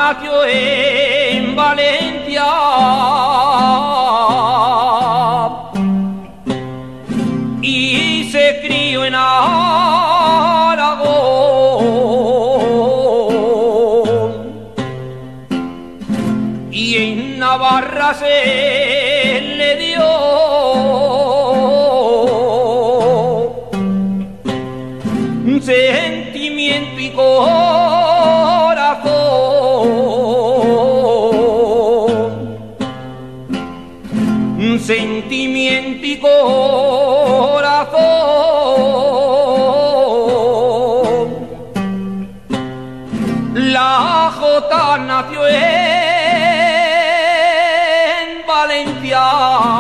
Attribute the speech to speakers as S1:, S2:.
S1: nació en Valencia y se crió en Aragón, y en Navarra se le dio sentimiento y corazón, sentimiento y corazón. La Jota nació en Valencia